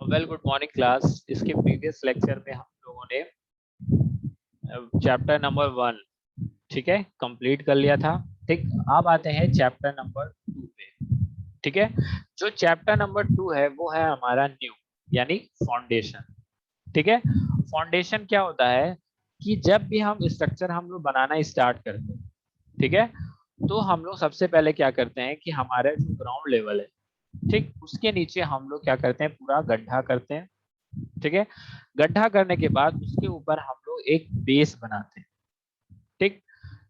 Well good morning class. इसके previous lecture में हम लोगों ने चैप्टर नंबर 1 ठीक है कंप्लीट कर लिया था। ठीक, अब आते हैं चैप्टर नंबर 2 पे। ठीक है, जो चैप्टर नंबर 2 है वो है हमारा न्यू यानी फाउंडेशन। ठीक है, फाउंडेशन क्या होता है कि जब भी हम स्ट्रक्चर हम लोग बनाना स्टार्ट करते हैं, ठीक है, तो हम लोग सबसे पहले क्या करते हैं कि हमारे जो ग्राउंड लेवल है, ठीक, उसके नीचे हम लोग क्या करते हैं, पूरा गड्ढा करते हैं। ठीक है, गड्ढा करने के बाद उसके ऊपर हम लोग एक बेस बनाते हैं। ठीक,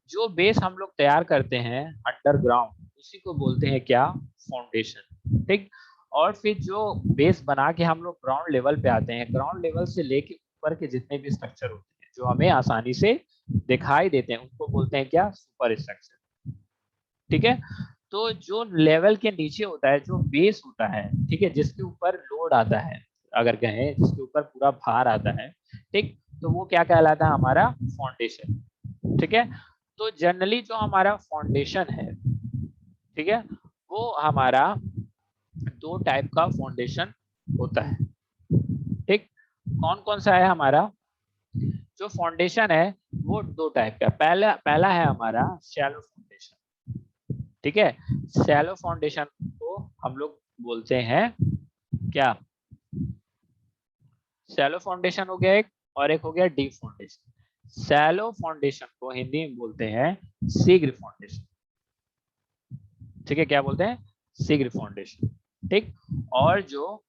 जो बेस हम लोग तैयार करते हैं अंडरग्राउंड, उसी को बोलते हैं क्या, फाउंडेशन। ठीक, और फिर जो बेस बना के हम लोग ग्राउंड लेवल पे आते हैं, ग्राउंड लेवल से लेके ऊपर के जितने भी स्ट्रक्चर होते हैं जो हमें आसानी से दिखाई देते हैं, उनको बोलते हैं क्या, सुपर स्ट्रक्चर। ठीक है, तो जो लेवल के नीचे होता है, जो बेस होता है, ठीक है, जिसके ऊपर लोड आता है, अगर कहें जिसके ऊपर पूरा भार आता है, ठीक, तो वो क्या कहलाता है, हमारा फाउंडेशन। ठीक है, तो जनरली जो हमारा फाउंडेशन है, ठीक है, वो हमारा दो टाइप का फाउंडेशन होता है। ठीक, कौन कौन सा है हमारा जो फाउंडेशन है, वो दो टाइप का। पहला पहला है हमारा शैलो फाउंडेशन। ठीक है, शैलो फाउंडेशन को हम लोग बोलते हैं क्या, शैलो फाउंडेशन हो गया एक, और एक हो गया डीप फाउंडेशन। शैलो फाउंडेशन को हिंदी में बोलते हैं शीघ्र फाउंडेशन। ठीक है, क्या बोलते हैं, शीघ्र फाउंडेशन। ठीक, और जो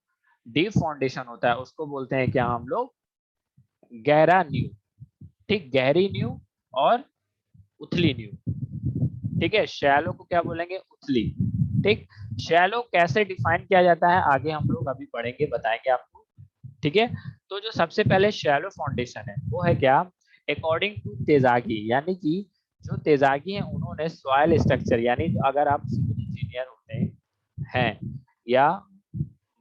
डीप फाउंडेशन होता है उसको बोलते हैं क्या हम लोग, गहरा नींव। ठीक, गहरी नींव और उथली नींव। ठीक है, शैलो को क्या बोलेंगे, उथली। ठीक, शैलो कैसे डिफाइन किया जाता है आगे हम लोग अभी पढ़ेंगे, बताएंगे आपको। ठीक है, तो जो सबसे पहले शैलो फाउंडेशन है वो है क्या, अकॉर्डिंग टू तेजागी, यानी कि जो तेजागी है उन्होंने सॉइल स्ट्रक्चर, यानी अगर आप सिविल इंजीनियर होते हैं या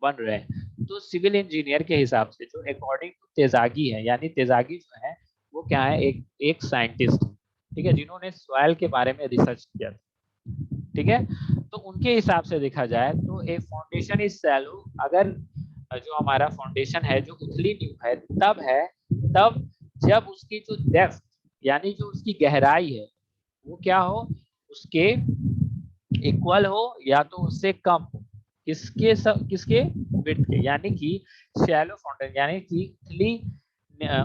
बन रहे हैं, तो सिविल इंजीनियर के हिसाब से जो अकॉर्डिंग टू तेजागी है, यानी तेजागी जो है वो क्या है, एक एक साइंटिस्ट, ठीक है, जिन्होंने सॉइल के बारे में रिसर्च किया। ठीक है, तो उनके हिसाब से देखा जाए तो ए फाउंडेशन इज शैलो, अगर जो हमारा फाउंडेशन है जो उथली नींव है, तब है तब जब उसकी जो डेप्थ यानी जो उसकी गहराई है वो क्या हो, उसके इक्वल हो या तो उससे कम हो, किसके विड्थ के, यानी कि शैलो फाउंटेन, यानी कि उथली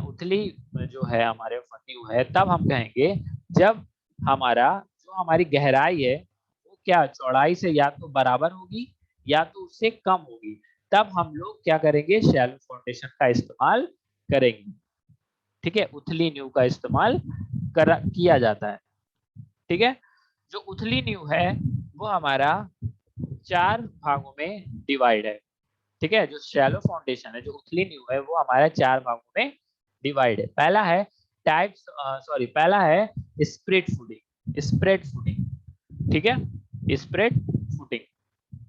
उथली जो है हमारे नींव है, तब हम कहेंगे जब हमारा जो हमारी गहराई है वो क्या, चौड़ाई से या तो बराबर होगी या तो उससे कम होगी, तब हम लोग क्या करेंगे, शैलो फाउंडेशन का इस्तेमाल करेंगे। ठीक है, उथली नींव का इस्तेमाल किया जाता है। ठीक है, जो उथली नींव है वो हमारा चार भागों में डिवाइड है। ठीक है, जो शैलो फाउंडेशन है, जो उथली नींव है, वो हमारे चार भागों में डिवाइड है। पहला है टाइप्स, सॉरी, पहला है स्प्रेड फुटिंग, स्प्रेड फुटिंग। ठीक है, स्प्रेड फुटिंग।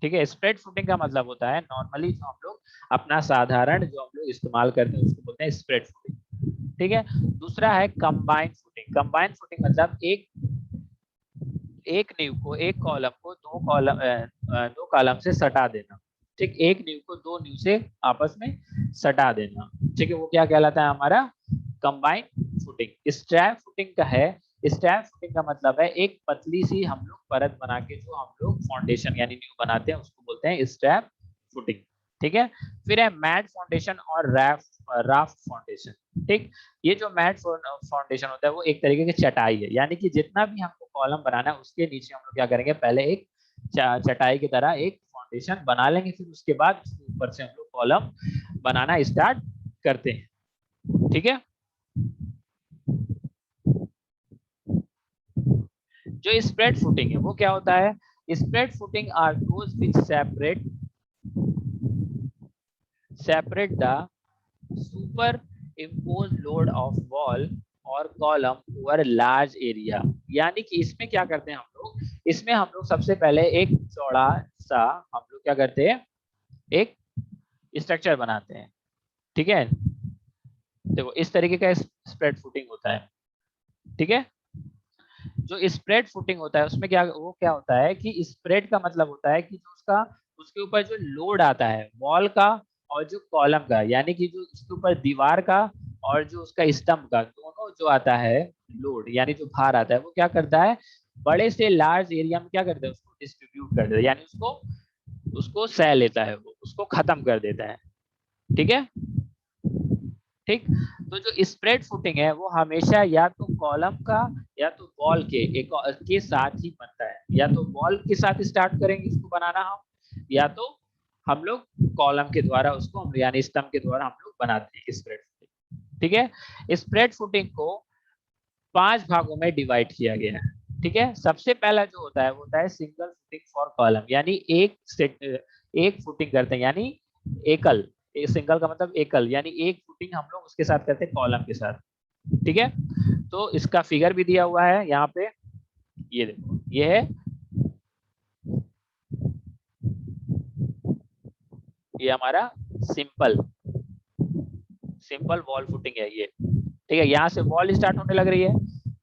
ठीक है, स्प्रेड फुटिंग का मतलब होता है नॉर्मली जो हम लोग अपना साधारण जो हम लोग इस्तेमाल करते हैं उसको बोलते हैं स्प्रेड फुटिंग। ठीक है, दूसरा है कंबाइंड फुटिंग। कंबाइंड फुटिंग मतलब एक एक नींव को, एक कॉलम को दो कॉलम से सटा देना। ठीक, एक नींव को दो नींव से आपस में सटा देना। ठीक है, वो क्या कहलाता है, हमारा कंबाइंड फुटिंग। स्ट्रैप फुटिंग का है, स्ट्रैप फुटिंग का मतलब है एक पतली सी हम लोग परत बना के जो हम लोग फाउंडेशन यानी नींव बनाते हैं उसको बोलते हैं स्ट्रैप फुटिंग। ठीक है, फिर है मैट फाउंडेशन और राफ्ट फाउंडेशन। ठीक, ये जो मैट फाउंडेशन होता है वो एक तरीके की चटाई है, यानी कि जितना भी हमको कॉलम बनाना है उसके नीचे हम लोग क्या करेंगे, पहले एक चटाई की तरह एक फाउंडेशन बना लेंगे, फिर उसके बाद उसके ऊपर से हम लोग कॉलम बनाना स्टार्ट करते हैं। ठीक है, जो स्प्रेड फुटिंग है वो क्या होता है, spread footing are those which separate the super impose load of wall और कॉलम ओवर लार्ज एरिया। यानी कि इसमें क्या करते हैं हम लोग, इसमें हम लोग सबसे पहले एक चौड़ा सा हम लोग क्या करते हैं, एक स्ट्रक्चर बनाते हैं। ठीक है, देखो इस तरीके का स्प्रेड फुटिंग होता है। ठीक है, जो स्प्रेड फुटिंग होता है उसमें क्या, वो क्या होता है कि स्प्रेड का मतलब होता है कि जो उसका उसके ऊपर जो लोड आता है वॉल का और जो कॉलम का, यानी कि जो इसके ऊपर दीवार का और जो उसका स्तंभ का दोनों जो आता है लोड, यानी जो भार आता है, वो क्या करता है, बड़े से लार्ज एरिया में क्या करता है, उसको डिस्ट्रीब्यूट कर देता है, यानी उसको उसको सह लेता है, वो उसको खत्म कर देता है। ठीक है, ठीक। तो जो स्प्रेड फुटिंग है वो हमेशा या तो कॉलम का या तो वॉल के एक के साथ ही बनता है, या तो वॉल के साथ स्टार्ट करेंगे इसको बनाना हम, या तो हम लोग कॉलम के द्वारा उसको यानी स्तंभ के द्वारा हम लोग बनाते हैं स्प्रेड फुटिंग। ठीक है, स्प्रेड फुटिंग को 5 भागों में डिवाइड किया गया है। ठीक है, सबसे पहला जो होता है वो होता है सिंगल फुटिंग फॉर कॉलम, यानी एक फुटिंग करते हैं, यानी एकल, सिंगल का मतलब एकल, यानी एक फुटिंग हम लोग उसके साथ करते हैं कॉलम के साथ। ठीक है, तो इसका फिगर भी दिया हुआ है यहाँ पे, ये देखो, ये है, ये हमारा सिंपल सिंपल वॉल फुटिंग है ये। ठीक है, यहाँ से वॉल स्टार्ट होने लग रही है,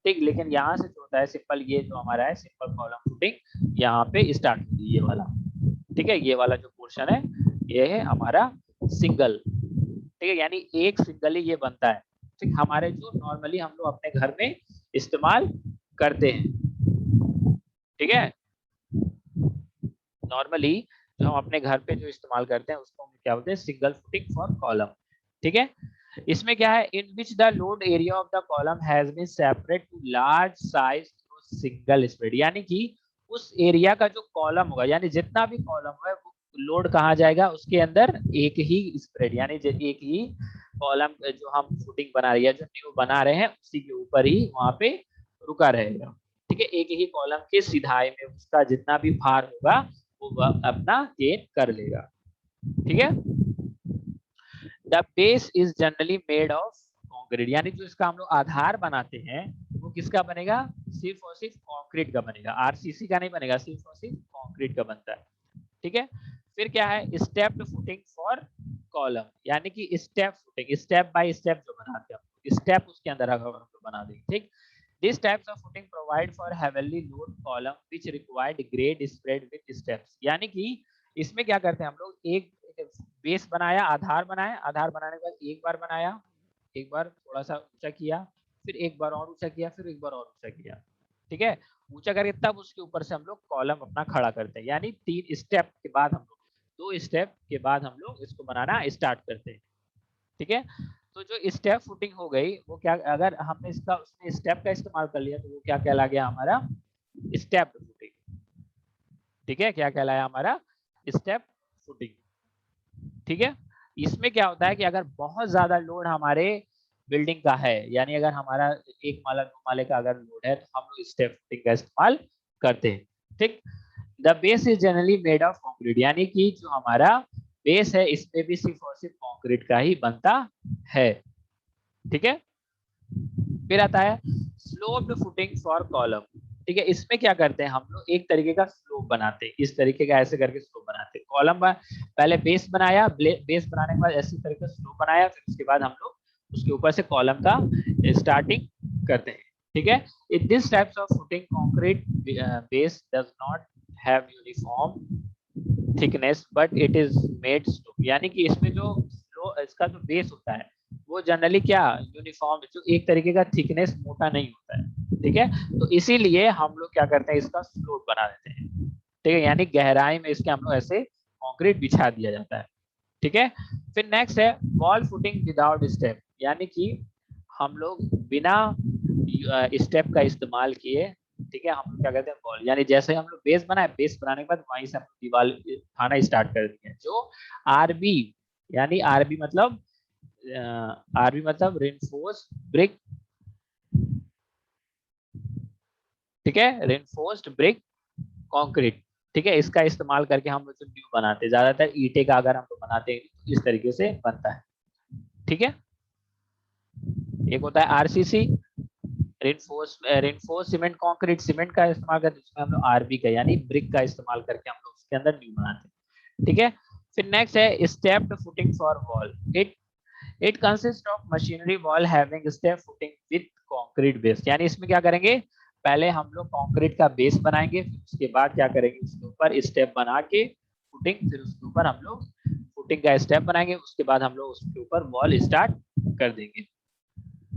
ठीक, लेकिन यहाँ से जो होता है सिंपल, ये जो हमारा है सिंपल कॉलम फुटिंग यहाँ पे स्टार्ट होती है, ये वाला। ठीक है, ये वाला जो पोर्शन है ये है हमारा सिंगल। ठीक है, यानी एक सिंगल ही ये बनता है। ठीक, हमारे जो नॉर्मली हम लोग अपने घर में इस्तेमाल करते हैं। ठीक है, नॉर्मली जो हम अपने घर पे जो इस्तेमाल करते हैं उसको हम क्या बोलते हैं, सिंगल फुटिंग फॉर कॉलम। ठीक है, इसमें क्या है, in which the load area of the column has been separate to large size through single spread, यानी कि उस एरिया का जो कॉलम होगा, यानी जितना भी कॉलम है वो लोड कहाँ जाएगा, उसके अंदर एक ही स्प्रेड, यानी एक ही कॉलम जो हम फुटिंग बना रही है, जो न्यू बना रहे हैं, उसी के ऊपर ही वहां पे रुका रहेगा। ठीक है, एक ही कॉलम के सिधाई में उसका जितना भी भार होगा वो अपना गेन कर लेगा। ठीक है, the base is generally made of concrete, यानी जो इसका हम लोग आधार बनाते हैं वो किसका बनेगा, सिर्फ और सिर्फ कंक्रीट का बनेगा, आरसीसी का नहीं बनेगा, सिर्फ और सिर्फ कंक्रीट का बनता है। ठीक है, फिर क्या है, स्टेप्ड फुटिंग फॉर कॉलम, यानी कि step footing, step by step जो बनाते हैं, स्टेप उसके अंदर हम लोग बना देंगे। ठीक, this types of footing provide for heavily load column which required grade spread with steps, यानी कि इसमें क्या करते हैं हम लोग, एक बेस बनाया, आधार बनाया, आधार बनाने के बाद एक बार बनाया, एक बार थोड़ा सा ऊंचा किया, फिर एक बार और ऊंचा किया, फिर एक बार और ऊंचा किया। ठीक है, ऊंचा करके तब उसके ऊपर से हम लोग कॉलम अपना खड़ा करते हैं, यानी 3 स्टेप के बाद हम लोग, 2 स्टेप के बाद हम लोग इसको बनाना स्टार्ट करते हैं। ठीक है, तो जो स्टेप फुटिंग हो गई वो क्या, अगर हमने इसका उसने स्टेप का इस्तेमाल कर लिया तो वो क्या कहला गया, हमारा स्टेप फुटिंग। ठीक है, क्या कहलाया, हमारा स्टेप फुटिंग। ठीक है, इसमें क्या होता है कि अगर बहुत ज्यादा लोड हमारे बिल्डिंग का है, यानी अगर हमारा 1 माला 2 माले का अगर लोड है, तो हम लोग स्टेप फुटिंग का इस्तेमाल करते हैं। ठीक, the base is generally made of concrete, यानी कि जो हमारा बेस है इसमें भी सिर्फ और सिर्फ कंक्रीट का ही बनता है। ठीक है, फिर आता है स्लोप्ड फुटिंग फॉर कॉलम। ठीक है, इसमें क्या करते हैं हम लोग, एक तरीके का स्लोप बनाते हैं, इस तरीके का ऐसे करके स्लोप बनाते हैं, कॉलम पहले बेस बनाया, बेस बनाने के बाद ऐसे तरीके का स्लोप बनाया, फिर उसके बाद हम लोग उसके ऊपर से कॉलम का स्टार्टिंग करते हैं। ठीक है, in this types of footing concrete base does not have uniform thickness but it is made slope, यानी कि इसमें जो इसका जो बेस होता है वो जनरली क्या, यूनिफॉर्म, जो एक तरीके का थिकनेस मोटा नहीं होता है। ठीक है, तो इसीलिए हम लोग क्या करते हैं, इसका स्लोप बना देते हैं। ठीक है, यानी गहराई में इसके हम लोग ऐसे कंक्रीट बिछा दिया जाता है। ठीक है, फिर नेक्स्ट है वॉल फुटिंग विदाउट स्टेप, यानी कि हम लोग बिना स्टेप का इस्तेमाल किए, ठीक है, हम लोग क्या कहते हैं वॉल, यानी जैसे हम लोग बेस बनाए, बेस बनाने के बाद वहीं से हम लोग दीवार उठाना स्टार्ट कर दिए, जो आरबी, यानी आरबी मतलब रेनफोर्स ब्रिक। ठीक है, रेनफोर्स्ड ब्रिक कंक्रीट। ठीक है, इसका इस्तेमाल करके हम लोग जो न्यू बनाते हैं, ज्यादातर ईंटे का अगर हम लोग बनाते हैं तो इस तरीके से बनता है। ठीक है, एक होता है RCC, reinforce cement concrete, cement का इस्तेमाल करके, उसमें हम लोग आरबी का यानी ब्रिक का इस्तेमाल करके हम लोग उसके अंदर न्यू बनाते हैं। ठीक है, फिर नेक्स्ट है stepped footing for wall. It consist of machinery wall having step footing with concrete base, यानी इसमें क्या करेंगे, पहले हम लोग कंक्रीट का बेस बनाएंगे, फिर उसके बाद क्या करेंगे, उसके ऊपर स्टेप बना के फुटिंग, फिर उसके ऊपर हम लोग फुटिंग का स्टेप बनाएंगे, उसके बाद हम लोग उसके ऊपर वॉल स्टार्ट कर देंगे।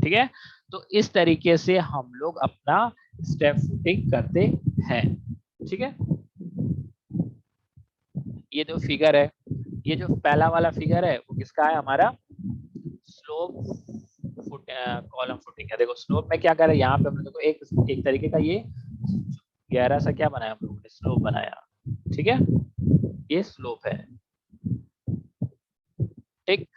ठीक है, तो इस तरीके से हम लोग अपना स्टेप फुटिंग करते हैं। ठीक है, ये जो फिगर है, ये जो पहला वाला फिगर है वो किसका है, हमारा स्लोप फुट कॉलम फुटिंग है। देखो स्लोप में क्या कर रहे हैं, यहाँ पे हमने देखो एक तरीके का ये गहरा सा क्या बनाया हम लोगों ने, स्लोप बनाया। ठीक है, ये स्लोप है। ठीक,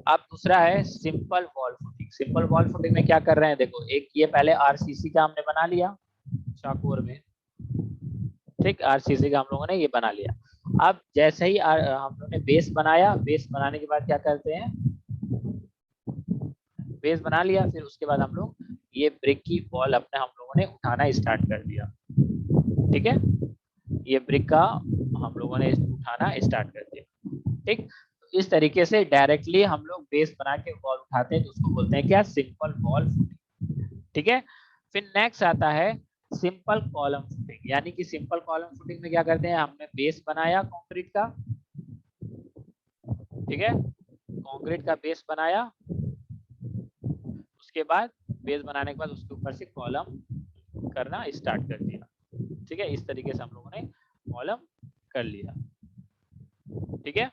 अब दूसरा है simple wall footing. Simple wall footing में क्या कर रहे हैं, देखो एक ये पहले आरसीसी का हमने बना लिया चाकोर में। ठीक, आरसीसी का हम लोगों ने ये बना लिया। अब जैसे ही हम लोगों ने बेस बनाया, बेस बनाने के बाद क्या करते हैं, बेस बना लिया, फिर उसके बाद हम लोग ये ब्रिक की वॉल अपने हम लोगों ने उठाना स्टार्ट कर दिया। ठीक है, ये ब्रिक का हम लोगों ने उठाना स्टार्ट कर दिया। ठीक, तो इस तरीके से डायरेक्टली हम लोग बेस बना के वॉल उठाते हैं, तो उसको बोलते हैं क्या, सिंपल वॉल फुटिंग। ठीक है, फिर नेक्स्ट आता है सिंपल कॉलम फुटिंग। यानी कि सिंपल कॉलम फुटिंग में क्या करते हैं, हमने बेस बनाया कंक्रीट का। ठीक है, कंक्रीट का बेस बनाया, उसके बाद बेस बनाने के बाद उसके ऊपर से कॉलम करना स्टार्ट कर दिया। ठीक है, इस तरीके से हम लोगों ने कॉलम कर लिया। ठीक है,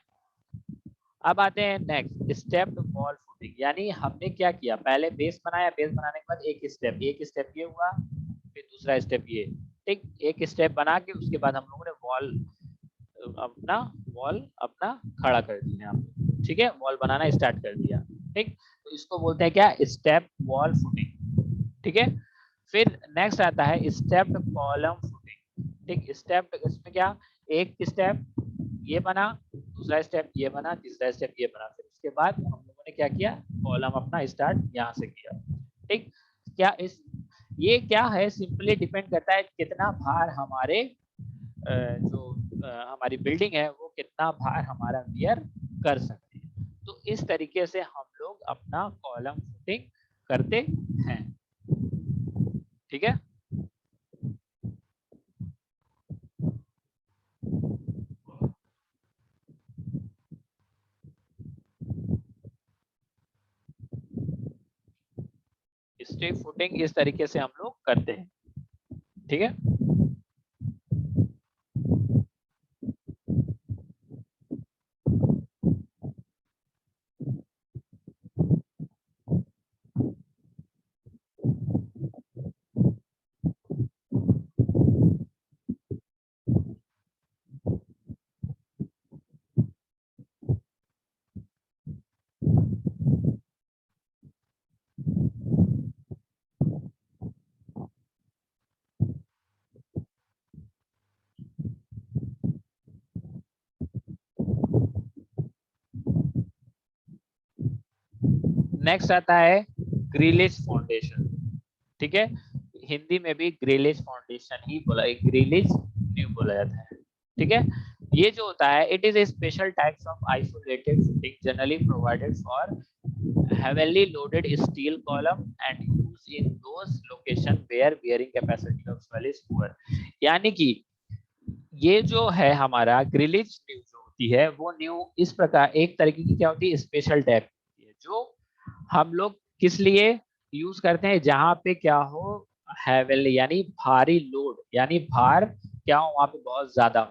अब आते हैं नेक्स्ट स्टेप्ड वॉल फुटिंग। यानी हमने क्या किया, पहले बेस बनाया, बेस बनाने के बाद एक स्टेप ये हुआ, फिर दूसरा स्टेप ये। ठीक, एक स्टेप बना के उसके बाद हम लोगों ने वॉल अपना खड़ा कर दिया यहाँ पे। ठीक है, वॉल बनाना स्टार्ट कर दिया। ठीक, तो इसको बोलते हैं क्या, स्टेप वॉल फुटिंग। ठीक है, फिर नेक्स्ट आता है स्टेप्ड कॉलम फुटिंग। ठीक, स्टेप इसमें क्या, एक स्टेप ये बना, दूसरा स्टेप ये बना, तीसरा स्टेप ये बना, फिर उसके बाद हम लोगों ने क्या किया, कॉलम अपना स्टार्ट यहाँ से किया। ठीक, क्या इस ये क्या है, सिंपली डिपेंड करता है कितना भार हमारे जो हमारी बिल्डिंग है वो कितना भार हमारा वियर कर सकती है। तो इस तरीके से हम लोग अपना कॉलम फुटिंग करते हैं। ठीक है, स्टेप फुटिंग इस तरीके से हम लोग करते हैं। ठीक है, नेक्स्ट आता है ग्रिलेज फाउंडेशन। ठीक है, हिंदी में भी ग्रिलेज फाउंडेशन ही बोला, ग्रिलेज न्यू बोला जाता है। ठीक है, ये जो होता है, it is a special types of isolated footing generally provided for heavily loaded steel column and used in those location where bearing capacity of soil is poor। यानी कि ये जो है हमारा ग्रिलेज न्यू जो होती है, वो न्यू इस प्रकार एक तरीके की क्या होती है, स्पेशल टाइप होती है, जो हम लोग किस लिए यूज करते हैं, जहाँ पे क्या हो, हैवेली यानी भारी लोड, यानी भार क्या हो वहां पे बहुत ज्यादा।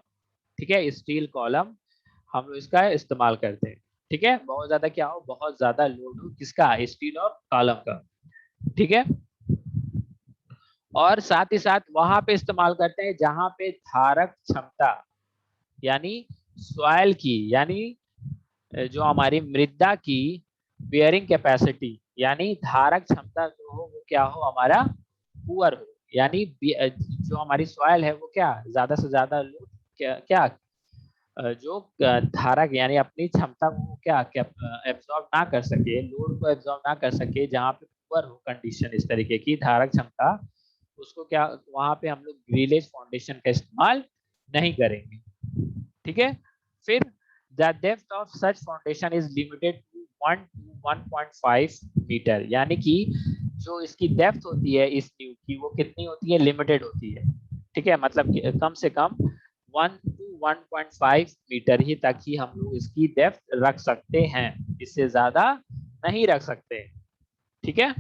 ठीक है, स्टील कॉलम हम लोग इसका इस्तेमाल करते हैं। ठीक है, बहुत ज्यादा क्या हो, बहुत ज्यादा लोड हो किसका, स्टील और कॉलम का। ठीक है, और साथ ही साथ वहां पे इस्तेमाल करते हैं जहां पे धारक क्षमता, यानी सॉइल की, यानी जो हमारी मृदा की बियरिंग कैपेसिटी, यानी धारक क्षमता जो हो वो क्या हो, हमारा पुअर हो। यानी जो हमारी सॉइल है वो क्या, ज्यादा से ज्यादा लोड क्या जो धारक यानी अपनी क्षमता को क्या एब्जॉर्ब ना कर सके, लोड को एब्जॉर्ब ना कर सके, जहाँ पे पुअर हो कंडीशन इस तरीके की धारक क्षमता, उसको क्या वहां पे हम लोग ग्रिलेज फाउंडेशन का इस्तेमाल नहीं करेंगे। ठीक है, फिर the depth of such foundation is limited to 1 to 1.5 metre. यानी कि जो इसकी डेप्थ होती है इस न्यू की, वो कितनी होती है, लिमिटेड होती है। ठीक है, मतलब कम से कम 1 to 1.5 मीटर ही तक ही हम लोग इसकी डेप्थ रख सकते हैं, इससे ज्यादा नहीं रख सकते। ठीक है।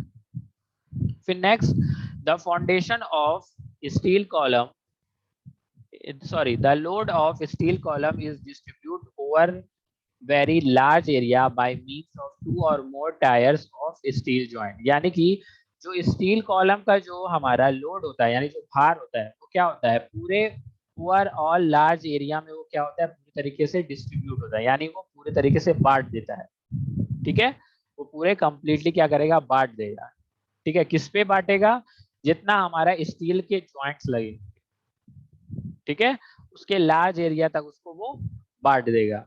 फिर next, the foundation of steel column, sorry, the load of steel column is distributed over very large area by means of two or more tiers of steel joint। यानी कि जो स्टील कॉलम का जो हमारा लोड होता है, यानी जो भार होता है, वो क्या होता है, पूरे ओवरऑल लार्ज एरिया में वो क्या होता है, पूरी तरीके से डिस्ट्रीब्यूट होता है, यानी वो पूरे तरीके से बांट देता है। ठीक है, वो पूरे कंप्लीटली क्या करेगा, बांट देगा। ठीक है, किस पे बांटेगा, जितना हमारा स्टील के जॉइंट्स लगे, ठीक है, उसके लार्ज एरिया तक उसको वो बांट देगा।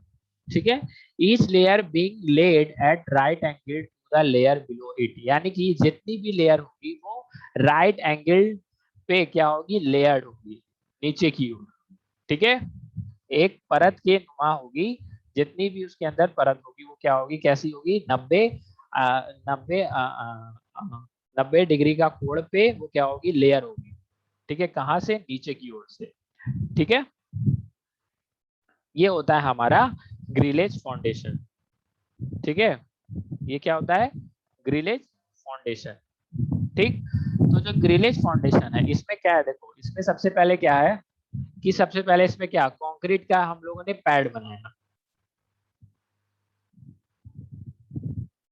ठीक है, each layer being laid at right angle to the layer below it, यानी कि जितनी भी लेयर होगी वो राइट एंगल पे क्या होगी, लेयर्ड होगी नीचे की ओर। ठीक है, एक परत के नुमा होगी, जितनी भी उसके अंदर परत होगी वो क्या होगी, कैसी होगी, 90 डिग्री का कोण पे वो क्या होगी, लेयर होगी। ठीक है, कहां से, नीचे की ओर से। ठीक है, ये होता है हमारा ग्रिलेज फाउंडेशन। ठीक है, ये क्या होता है, ग्रिलेज फाउंडेशन। ठीक, तो जो ग्रिलेज फाउंडेशन है इसमें क्या है, देखो इसमें सबसे पहले क्या है कि सबसे पहले इसमें क्या, कंक्रीट का हम लोगों ने पैड बनाया।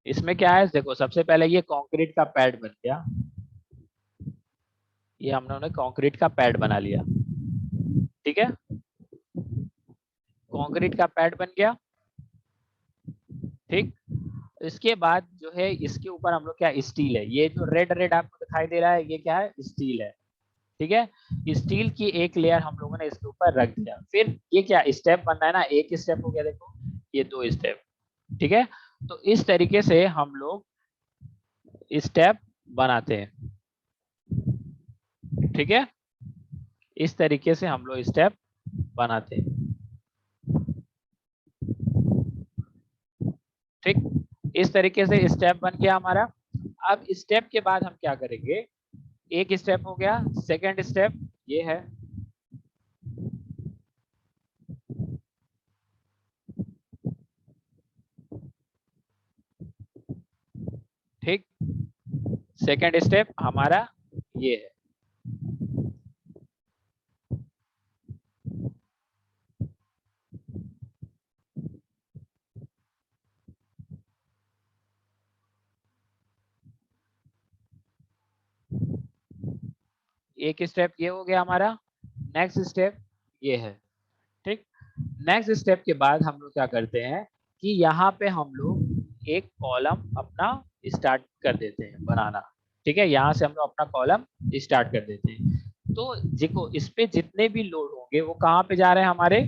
इसमें क्या है, देखो सबसे पहले ये कंक्रीट का पैड बन गया, ये हम लोगों ने कंक्रीट का पैड बना लिया। ठीक है, कंक्रीट का पैड बन गया। ठीक, इसके बाद जो है इसके ऊपर हम लोग क्या, स्टील है, ये जो रेड रेड आपको दिखाई दे रहा है ये क्या है, स्टील है। ठीक है, स्टील की एक लेयर हम लोगों ने इसके ऊपर रख दिया। फिर ये क्या स्टेप बनना है ना, एक स्टेप हो गया, देखो ये 2 स्टेप। ठीक है, तो इस तरीके से हम लोग स्टेप बनाते हैं। ठीक है, इस तरीके से हम लोग स्टेप बनाते हैं। ठीक, इस तरीके से स्टेप बन गया हमारा। अब स्टेप के बाद हम क्या करेंगे, एक स्टेप हो गया, सेकंड स्टेप ये है। ठीक, सेकंड स्टेप हमारा ये है। एक स्टेप ये हो गया हमारा, नेक्स्ट स्टेप ये है। ठीक, नेक्स्ट स्टेप के बाद हम लोग क्या करते हैं कि यहाँ पे हम लोग एक कॉलम अपना स्टार्ट कर देते हैं बनाना। ठीक है, यहाँ से हम लोग अपना कॉलम स्टार्ट कर देते हैं। तो देखो इस पे जितने भी लोड होंगे वो कहाँ पे जा रहे हैं, हमारे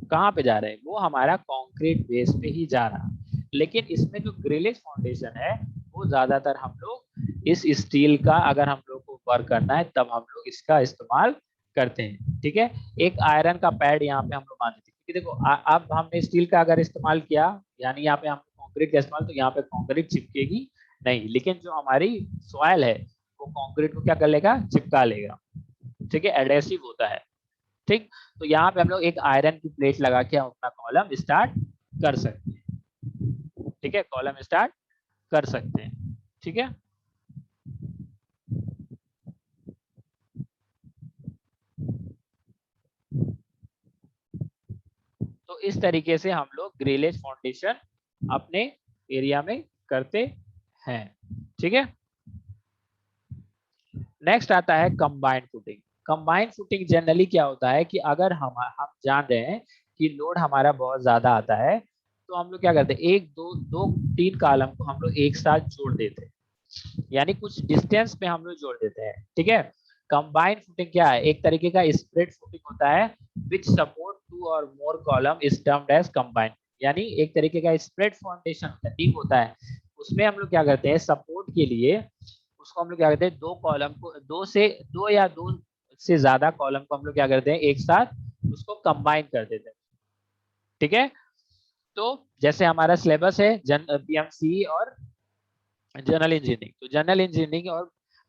कहाँ पे जा रहे हैं, वो हमारा कंक्रीट बेस पे ही जा रहा है। लेकिन इसमें जो ग्रिलेज फाउंडेशन है वो ज्यादातर हम लोग इस स्टील का, अगर हम लोग को वर्क करना है तब हम लोग इसका इस्तेमाल करते हैं। ठीक है, एक आयरन का पैड यहाँ पे हम लोग मान लेते हैं, क्योंकि देखो अब हमने स्टील का अगर इस्तेमाल किया, यानी यहाँ पे हम कंक्रीट का इस्तेमाल, तो यहाँ पे कंक्रीट चिपकेगी नहीं, लेकिन जो हमारी सॉइल है वो कंक्रीट को क्या कर लेगा, चिपका लेगा। ठीक है, एडहेसिव होता है। ठीक, तो यहाँ पे हम लोग एक आयरन की प्लेट लगा के हम अपना कॉलम स्टार्ट कर सकते हैं। ठीक है, कॉलम स्टार्ट कर सकते हैं। ठीक है, तो इस तरीके से हम लोग ग्रिलेज फाउंडेशन अपने एरिया में करते हैं। ठीक है, नेक्स्ट आता है combined footing. Combined footing generally क्या होता है कि अगर हम जान रहे हैं कि लोड हमारा बहुत ज्यादा आता है, तो हम लोग क्या करते हैं, एक दो दो 3 कॉलम को हम लोग एक साथ जोड़ देते हैं, यानी कुछ डिस्टेंस पे हम लोग जोड़ देते हैं। ठीक है, कंबाइंड फुटिंग क्या है, एक तरीके का स्प्रेड फुटिंग होता है विच सपोर्ट 2 और more column is termed as combined. यानी एक तरीके का स्प्रेड फाउंडेशन टीम होता है, उसमें हम लोग क्या करते हैं, सपोर्ट के लिए उसको हम लोग क्या करते हैं, 2 कॉलम को, 2 या 2 से ज्यादा कॉलम को हम लोग क्या करते हैं, एक साथ उसको कंबाइन कर देते हैं। ठीक है, तो जैसे हमारा सिलेबस है बीएमसी और जनरल इंजीनियरिंग, तो जनरल इंजीनियरिंग और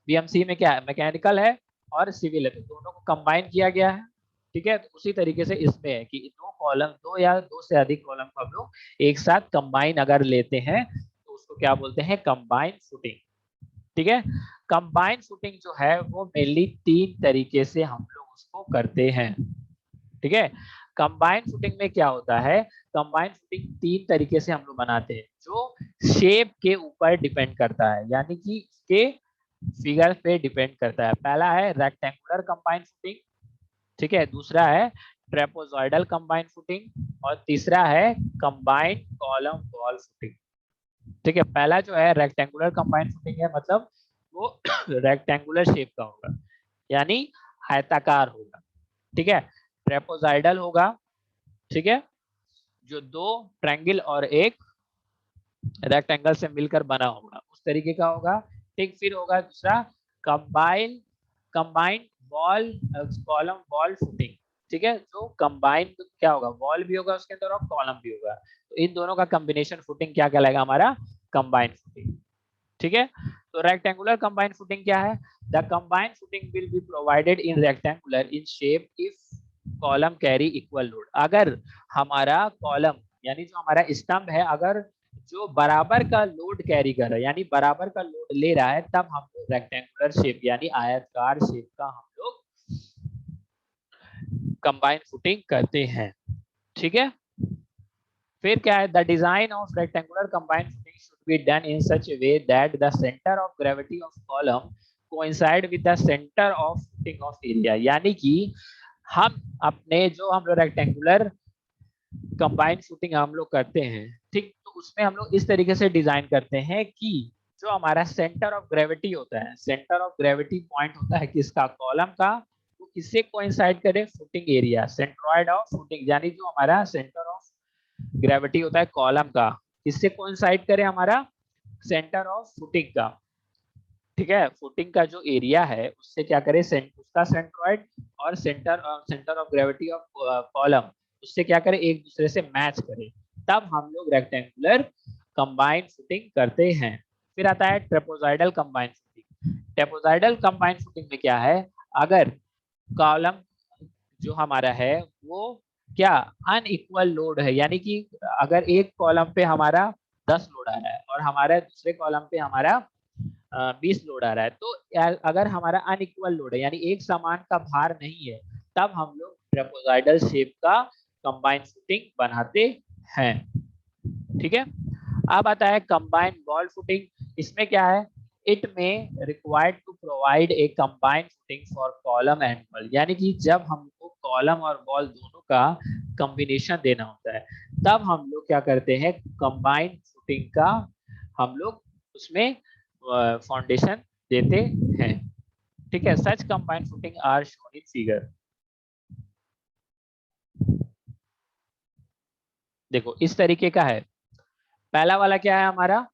बीएमसी में क्या है, मैकेनिकल है और सिविल है, तो दोनों को कंबाइन किया गया है। ठीक है, तो उसी तरीके से इसमें है कि दो कॉलम, दो या दो से अधिक कॉलम को हम लोग एक साथ कंबाइन अगर लेते हैं तो उसको क्या बोलते हैं, कंबाइन फुटिंग। ठीक है, कंबाइन फुटिंग जो है वो मेनली तीन तरीके से हम लोग उसको करते हैं। ठीक है, कंबाइन फुटिंग में क्या होता है, कंबाइन फुटिंग तीन तरीके से हम लोग बनाते हैं जो शेप के ऊपर डिपेंड करता है, यानी कि इसके फिगर पे डिपेंड करता है। पहला है रेक्टेंगुलर कंबाइन फुटिंग, ठीक है, दूसरा है ट्रेपोजॉइडल कंबाइन फुटिंग और तीसरा है कंबाइन कॉलम वॉल फुटिंग। ठीक है, पहला जो है रेक्टेंगुलर कंबाइन फुटिंग है, मतलब वो रेक्टेंगुलर शेप का होगा, यानी आयताकार होगा। ठीक है, ट्रेपोजॉइडल होगा, ठीक है, जो दो ट्रायंगल और एक रेक्टेंगल से मिलकर बना होगा उस तरीके का होगा। ठीक, फिर होगा दूसरा combined wall column wall footing. ठीक है, जो कंबाइंड क्या होगा, वॉल भी होगा उसके अंदर और कॉलम भी होगा, तो इन दोनों का कॉम्बिनेशन फुटिंग क्या कहलाएगा, हमारा कंबाइंड फुटिंग। ठीक है, तो रेक्टेंगुलर कंबाइंड फुटिंग क्या है, the combined footing will be provided in rectangular in shape if column carry equal load. अगर हमारा कॉलम यानी जो हमारा स्तंभ है अगर जो बराबर का लोड कैरी कर रहा है, यानी बराबर का लोड ले रहा है, तब हम लोग रेक्टेंगुलर शेप यानी आयताकार शेप का हम लोग कंबाइन फुटिंग करते हैं। ठीक है, फिर क्या है, the design of rectangular combined footing should be done in such A way that the centre of gravity of column coincide with the centre of footing of area. यानी कि हम अपने जो हम लोग रेक्टेंगुलर कंबाइंड फुटिंग हम लोग करते हैं, ठीक, तो उसमें हम लोग इस तरीके से डिजाइन करते हैं कि जो हमारा सेंटर ऑफ ग्रेविटी होता है, सेंटर ऑफ ग्रेविटी पॉइंट होता है किसका, कॉलम का, वो किससे कोइंसाइड करे, footing area, centroid of footing, यानी जो हमारा सेंटर ऑफ ग्रेविटी होता है कॉलम का, किससे कोइंसाइड करे, हमारा सेंटर ऑफ फुटिंग का। ठीक है, फुटिंग का जो एरिया है उससे क्या करे, उसका सेंट्रॉइड और centre of gravity of column उससे क्या करे, एक दूसरे से मैच करे, तब हम लोग रेक्टेंगुलर कंबाइंड फुटिंग करते हैं। फिर आता है trapezoidal combined footing. Trapezoidal combined footing में क्या है, अगर कॉलम जो हमारा है वो क्या अनइक्वल लोड है, यानी कि अगर एक कॉलम पे हमारा 10 लोड आ रहा है और हमारे दूसरे कॉलम पे हमारा 20 लोड आ रहा है, तो अगर हमारा अनइक्वल लोड है यानी एक समान का भार नहीं है, तब हम लोग ट्रेपोजॉइडल शेप का कंबाइंड फुटिंग बनाते हैं। ठीक है, अब आता है कंबाइंड वॉल फुटिंग। इसमें क्या है, इट में required to provide a combined footing for column and wall, यानी कि जब हमको कॉलम और वॉल दोनों का कॉम्बिनेशन देना होता है, तब हम लोग क्या करते हैं, कंबाइंड फुटिंग का हम लोग उसमें फाउंडेशन देते हैं। ठीक है, such combined footing are shown in figure. देखो इस तरीके का है, पहला वाला क्या है हमारा,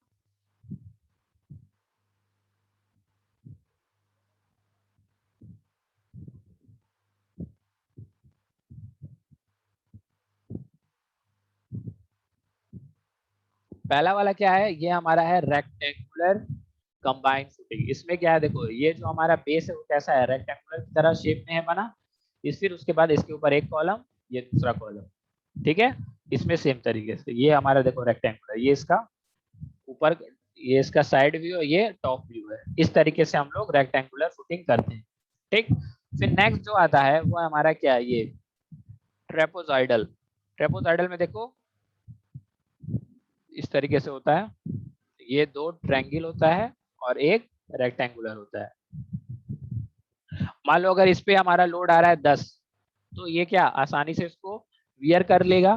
पहला वाला क्या है, ये हमारा है रेक्टेंगुलर कंबाइंड फुटिंग। इसमें क्या है, देखो ये जो हमारा बेस है वो कैसा है, रेक्टेंगुलर की तरह शेप में है बना, फिर उसके बाद इसके ऊपर एक कॉलम, ये दूसरा कॉलम। ठीक है, इसमें सेम तरीके से ये हमारा देखो रेक्टेंगुलर, ये इसका ऊपर, ये इसका साइड व्यू है, ये टॉप व्यू है, इस तरीके से हम लोग रेक्टेंगुलर फुटिंग करते हैं। ठीक, फिर नेक्स्ट जो आता है वो हमारा क्या है, ये ट्रेपोजॉइडल। ट्रेपोजॉइडल में देखो इस तरीके से होता है, ये दो ट्रायंगल होता है और एक रेक्टेंगुलर होता है। मान लो अगर इस पे हमारा लोड आ रहा है 10, तो ये क्या आसानी से इसको वियर कर लेगा।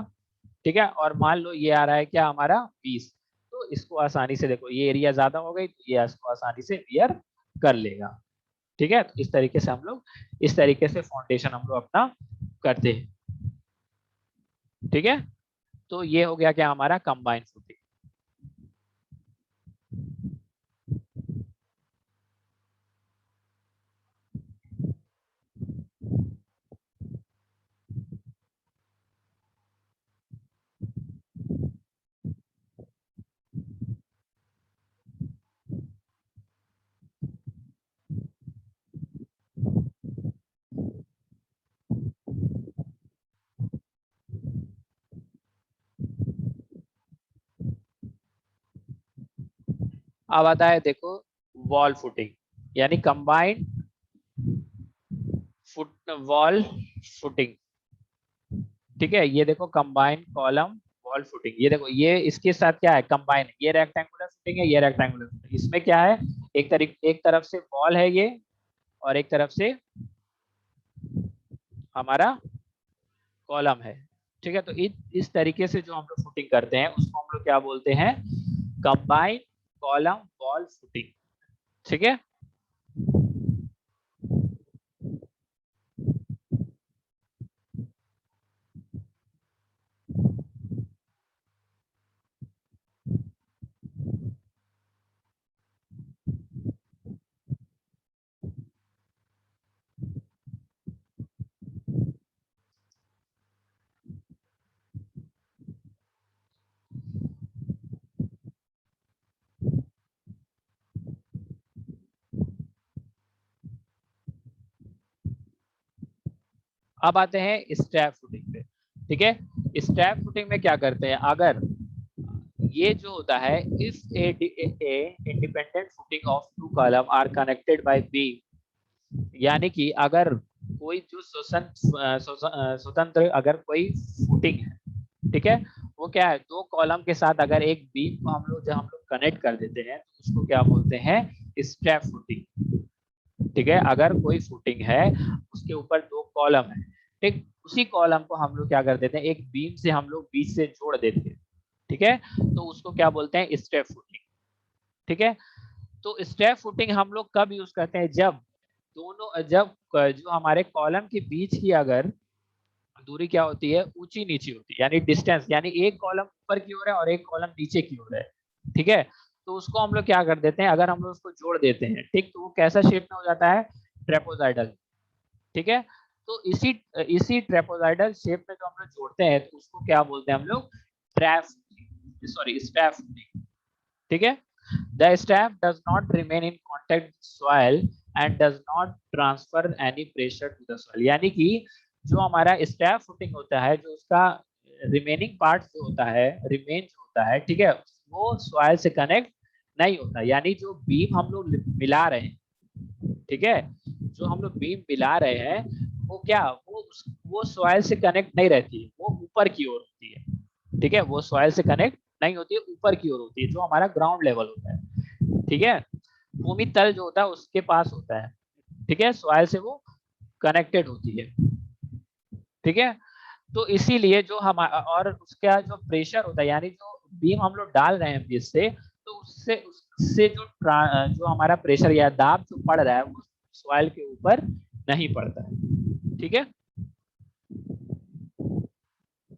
ठीक है, और मान लो ये आ रहा है क्या हमारा 20, तो इसको आसानी से, देखो ये एरिया ज्यादा हो गई तो ये इसको आसानी से वियर कर लेगा। ठीक है, तो इस तरीके से हम लोग, इस तरीके से फाउंडेशन हम लोग अपना करते हैं। ठीक है, तो ये हो गया क्या हमारा कंबाइंड फुटिंग। अब आता है देखो वॉल फुटिंग, यानी कंबाइंड फुट वॉल फुटिंग। ठीक है, ये देखो कंबाइंड कॉलम वॉल फुटिंग, ये देखो ये इसके साथ क्या है, कंबाइन, ये रेक्टेंगुलर फुटिंग है, ये रेक्टेंगुलर फुटिंग। इसमें क्या है, एक तरफ से वॉल है ये, और एक तरफ से हमारा कॉलम है। ठीक है, तो इस तरीके से जो हम लोग फुटिंग करते हैं उसको हम लोग क्या बोलते हैं, कंबाइंड कॉलम वॉल फुटिंग। ठीक है, अब आते हैं स्ट्रैप फुटिंग पे। ठीक है, स्ट्रैप फुटिंग में क्या करते हैं, अगर ये जो होता है, if a independent footing of two column are connected by beam, यानी कि अगर कोई जो स्वतंत्र अगर कोई फुटिंग है, ठीक है, वो क्या है, दो कॉलम के साथ अगर एक बीम को हम लोग कनेक्ट कर देते हैं तो उसको क्या बोलते हैं, स्ट्रैप फुटिंग। ठीक है, अगर कोई फुटिंग है उसके ऊपर दो कॉलम है, ठीक, उसी कॉलम को हम लोग क्या कर देते हैं, एक बीम से हम लोग बीच से जोड़ देते हैं। ठीक है, तो उसको क्या बोलते हैं, स्ट्रैप फुटिंग। ठीक है, तो स्ट्रैप फुटिंग हम लोग कब यूज करते हैं, जब जो हमारे कॉलम के बीच की अगर दूरी क्या होती है, ऊंची नीची होती है, यानी डिस्टेंस, यानी एक कॉलम ऊपर की ओर है और एक कॉलम नीचे की ओर है। ठीक है, तो उसको हम लोग क्या कर देते हैं, अगर हम लोग उसको जोड़ देते हैं, ठीक, तो वो कैसा शेप में हो जाता है, ट्रेपोजाइडल। ठीक है, तो इसी इसी ट्रेपोजाइडल शेप में जो हम लोग जोड़ते हैं तो उसको क्या बोलते हैं हम लोग, ट्रैप, सॉरी स्ट्रैप। ठीक है, the strap does not remain in contact with soil and does not transfer any pressure to the soil, यानी कि जो हमारा स्ट्रैप फुटिंग होता है, जो उसका रिमेनिंग पार्ट जो होता है, रिमेन जो होता है, ठीक है, वो सॉइल से कनेक्ट नहीं होता, यानी जो बीम हम लोग मिला रहे हैं, ठीक है, जो हम लोग बीम मिला रहे हैं वो क्या, वो सॉइल से कनेक्ट नहीं रहती है, वो ऊपर की ओर होती है। ठीक है, वो सॉइल से कनेक्ट नहीं होती है, ऊपर की ओर होती है, जो हमारा ग्राउंड लेवल होता है। ठीक है, भूमि तल जो होता है उसके पास होता है। ठीक है, सॉइल से वो कनेक्टेड होती है। ठीक है, तो इसीलिए जो हम और उसका जो प्रेशर होता है, यानी जो बीम हम लोग डाल रहे हैं बीच से, तो उससे उससे जो हमारा प्रेशर या दाब जो पड़ रहा है वो सॉइल के ऊपर नहीं पड़ता है। ठीक है,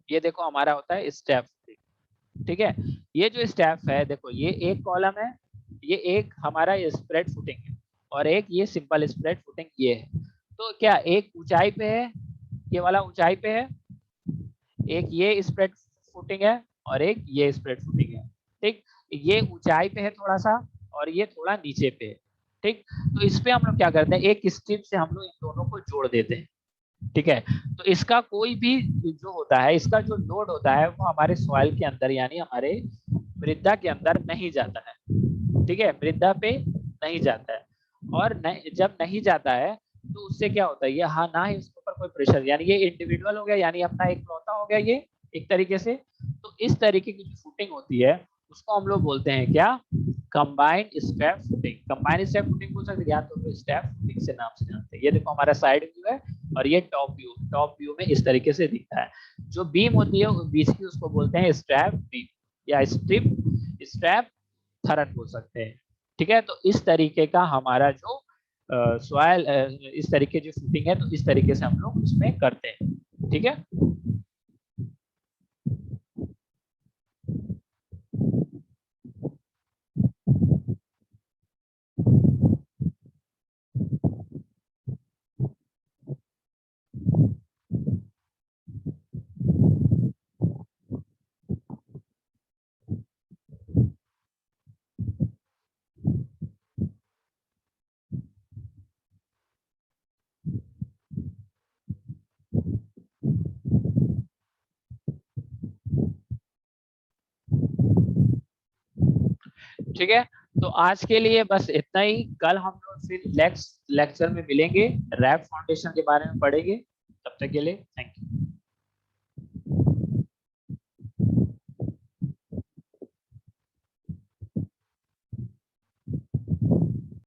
ये देखो हमारा होता है स्टेप। ठीक है, ये जो स्टेप है देखो, ये एक कॉलम है, ये एक हमारा स्प्रेड फुटिंग है, और एक ये सिंपल स्प्रेड फुटिंग ये है। तो क्या एक ऊंचाई पे है, ये वाला ऊंचाई पे है, एक ये स्प्रेड फुटिंग है, और एक ये स्प्रेड फुटिंग है। ठीक, ये ऊंचाई पे है थोड़ा सा, और ये थोड़ा नीचे पे है। ठीक, तो इस पे हम लोग क्या करते हैं, एक स्ट्रिप से हम लोग इन दोनों को जोड़ देते हैं। ठीक है, तो इसका कोई भी जो होता है, इसका जो लोड होता है वो हमारे सॉइल के अंदर, यानी हमारे मृदा के अंदर नहीं जाता है। ठीक है, मृदा पे नहीं जाता है, और जब नहीं जाता है तो उससे क्या होता है, ये हाँ ना ही उसके ऊपर कोई प्रेशर, यानी ये इंडिविजुअल हो गया, यानी अपना एक लौता हो गया ये एक तरीके से। तो इस तरीके की जो फुटिंग होती है उसको हम लोग बोलते हैं क्या, combined step footing. Combined step footing बोल सकते हैं, या तो स्टेप फुटिंग से नाम से जानते हैं। ये देखो हमारा साइड व्यू है, और ये टॉप व्यू में इस तरीके से दिखता है। जो बीम होती है बीच की, उसको बोलते हैं स्ट्रैप बीम, या स्ट्रिप स्ट्रैप थरन बोल सकते हैं। ठीक है, तो इस तरीके का हमारा जो सॉइल, इस तरीके जो फुटिंग है, तो इस तरीके से हम लोग उसमें करते हैं। ठीक है, ठीक है, तो आज के लिए बस इतना ही। कल हम लोग फिर नेक्स्ट लेक्चर में मिलेंगे, रैप फाउंडेशन के बारे में पढ़ेंगे। तब तक के लिए थैंक यू।